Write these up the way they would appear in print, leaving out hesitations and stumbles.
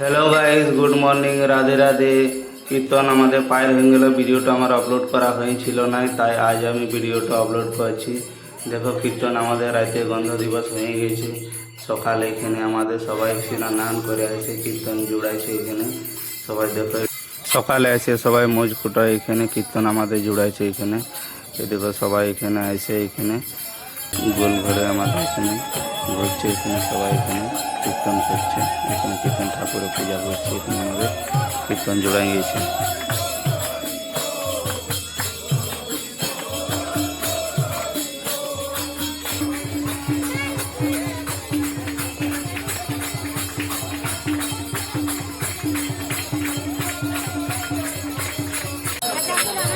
Hello guys, good morning, Radhe Radhe. কীর্তন আমাদের পায়ের হয়ে গেল, ভিডিওটা আমার আপলোড করা হয়েছিল না, তাই আজ আমি ভিডিওটা আপলোড করছি। দেখো, কীর্তন আমাদের রাতে গন্ধ দিবস হয়ে গেছে। সকালে এখানে আমাদের সবাই স্নান করে আছে, কীর্তন জুড়াইছে এখানে সবাই। দেখো, সকালে এসে সবাই মোজ ফুটায় এখানে, কীর্তন আমাদের জুড়াইছে এখানে। এই দেখো সবাই এখানে আসে, এখানে গোল ঘরে আমাদের এখানে ঘুরছে, এখানে সবাই এখানে কীর্তন করছে, এখানে কীর্তন ঠাকুরের পূজা করছে, এখানে আমাদের কীর্তন জোড়াই গেছে।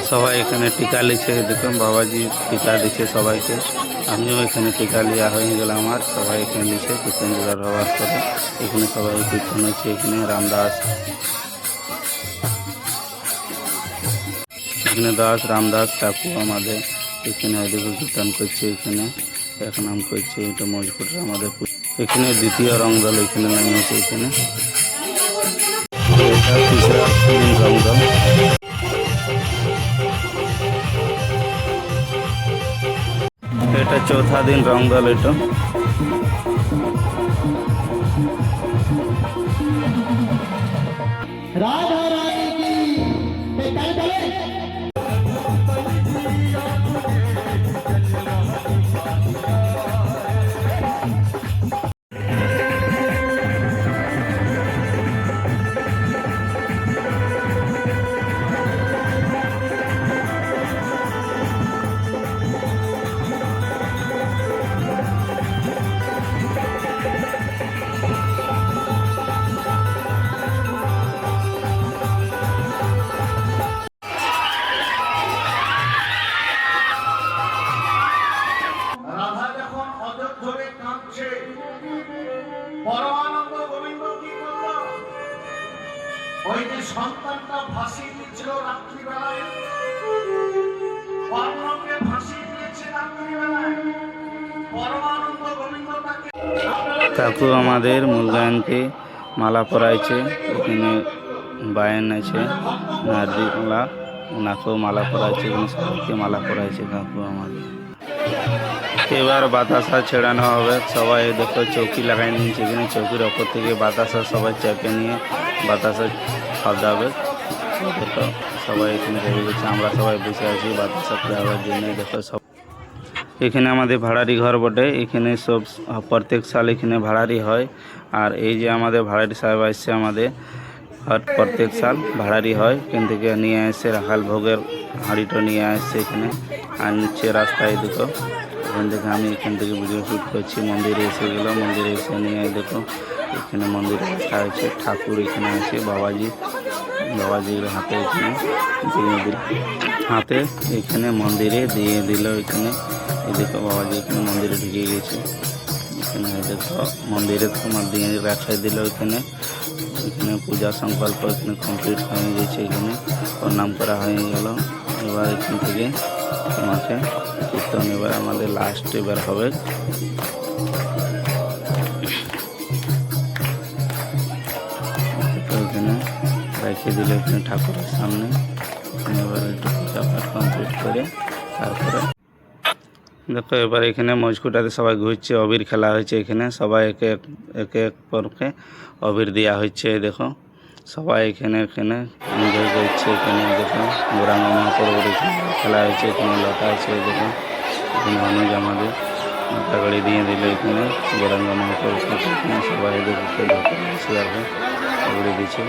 সবাই এখানে টিকা লিখছে, দেখুন বাবাজি টিকা দিচ্ছে সবাইকে। আমিও এখানে টিকা লিয়া হয়ে গেল আমার। সবাই এখানে লিখছে কীর্তন জোড়ার হওয়ার পরে এখানে সবাই কীর্তন হচ্ছে, এখানে রামদাস, এখানে দাস রামদাস কাকু আমাদের এখানে দেখো কীর্তন করছে, এখানে এক নাম করছে, এটা মজপুরের আমাদের। এখানে দ্বিতীয় রংদল এখানে নামিয়েছে, এখানে এটা তিসরা দিন রংদল। এটা চৌথা দিন রংদল। এটা राधा रानी की রাধা যখন অজর ধরে কাঁদছে, পরমানন্দ গোবিন্দ কি করল? ওই যে সন্তানটা ফাঁসি দিয়েছিল রাত্রিবেলায়, কর্ণকে ফাঁসি দিয়েছে রাত্রিবেলায়, পরমানন্দ গোবিন্দ তাকে। কাকু আমাদের মূলগায়নকে মালা পরাইছে, এখানে বায়ন আছে নারদিমালা, ওনাকেও মালা পরাইছে, এখানে সবাইকে মালা পরাইছে কাকু আমাদের। এবার বাতাসা ছেড়ানো হবে, সবাই দেখো চৌকি লাগাই নিয়েছে, এখানে চৌকির ওপর থেকে বাতাসা সবাই চেপে নিয়ে বাতাসা খাওয়াবে। দেখো সবাই এখানে রেখে গেছে, আমরা সবাই বসে আছি বাতাসা খাওয়ার জন্য। দেখো সব এখানে আমাদের ভাড়ারি ঘর বটে, এখানে সব প্রত্যেক সাল এখানে ভাড়ারি হয়। আর এই যে আমাদের ভাড়ারি সাহেব আসছে আমাদের, আর প্রত্যেক সাল ভাড়ারি হয়, এখান থেকে নিয়ে আসছে রাখাল ভোগের হাঁড়িটা নিয়ে আসছে এখানে, আর নিচে রাস্তায় দেখো এখান থেকে আমি এখান থেকে ভিডিও শ্যুট করছি। মন্দিরে এসে গেল, মন্দিরে এসে নিয়ে দেখো এখানে মন্দিরে রাখা হয়েছে, ঠাকুর এখানে আছে, বাবাজির হাতে এখানে দিয়ে দিল, হাতে এখানে মন্দিরে দিয়ে দিল। এখানে এই দেখো বাবাজি এখানে মন্দিরে ঢুকে গেছে, এখানে দেখো মন্দিরে তোমার দিয়ে রাখাই দিল। এখানে পূজা সংকল্প এখানে কমপ্লিট হয়ে গেছে, এখানে প্রণাম করা হয়ে গেল। এবার এখান থেকে তোমাকে কীর্তন এবার আমাদের লাস্ট এবার হবে। এখানে রেখে দিল এখানে ঠাকুরের সামনে, এবার একটু পূজা পাঠ কমপ্লিট করে তারপরে দেখো এবার এখানে মজকুটাতে সবাই ঘুরছে, অবির খেলা হয়েছে, এখানে সবাই একে এক পরকে অবির দেওয়া হচ্ছে। দেখো সবাই এখানে এনজয় করছে, এখানে দেখো গৌরাঙ্গ মহাপ্রভুর এখানে খেলা হয়েছে, এখানে লতা আছে, দেখো এখানে অনুজ আমাদের মাথা গাড়ি দিয়ে দিল, এখানে গৌরাঙ্গ মহাপ্রভুকে এখানে সবাই দেখতে বসে যাবে অবির দিচ্ছে।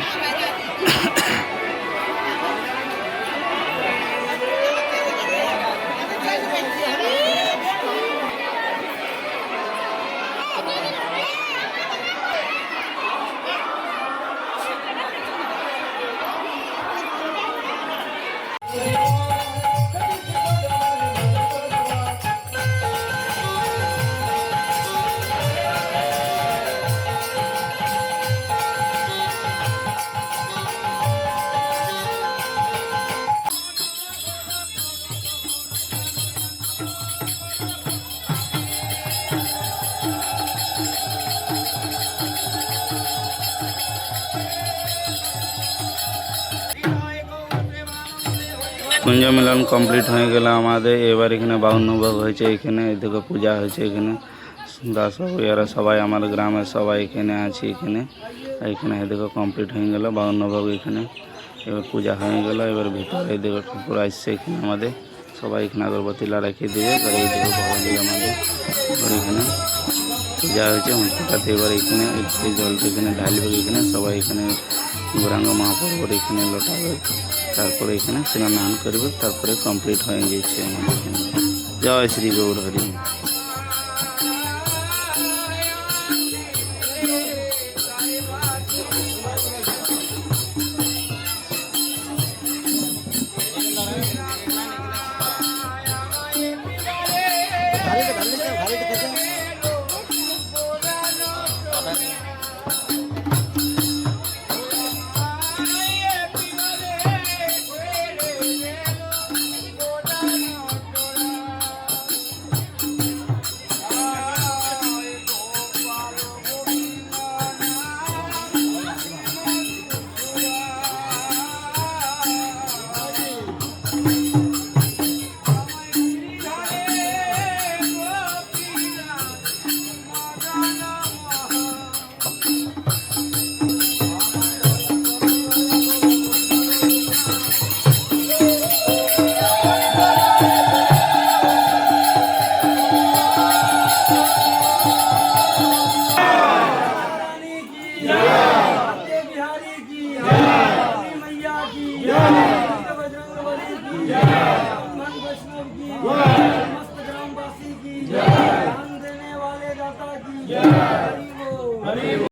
কুঞ্জ মিলন কমপ্লিট হয়ে গেল আমাদের। এবার এখানে 52 ভোগ হয়েছে, এখানে এদিকে পূজা হয়েছে। এখানে দাসবাবু এরা সবাই আমার গ্রামের সবাই এখানে আছে। এখানে এদিকে কমপ্লিট হয়ে গেল 52 ভোগ। এখানে এবার পূজা হয়ে গেল। এবার ভিতরে এদিকে ঠাকুর আসছে এখানে আমাদের। সবাই এখানে আগরবাতি লাড়াইকে দিয়ে এইদিকে ভগবান আমাদের এখানে পূজা হয়েছে মূর্তিটাতে। এবার এখানে এই জলটা এখানে ঢালবে। এখানে সবাই এখানে গৌরাঙ্গ মহাপ্রভুর এখানে লোটাবে, তারপরে এখানে স্নান করবে, তারপরে কমপ্লিট হয়ে গেছে আমাদের এখানে। জয় শ্রী গৌর হরি।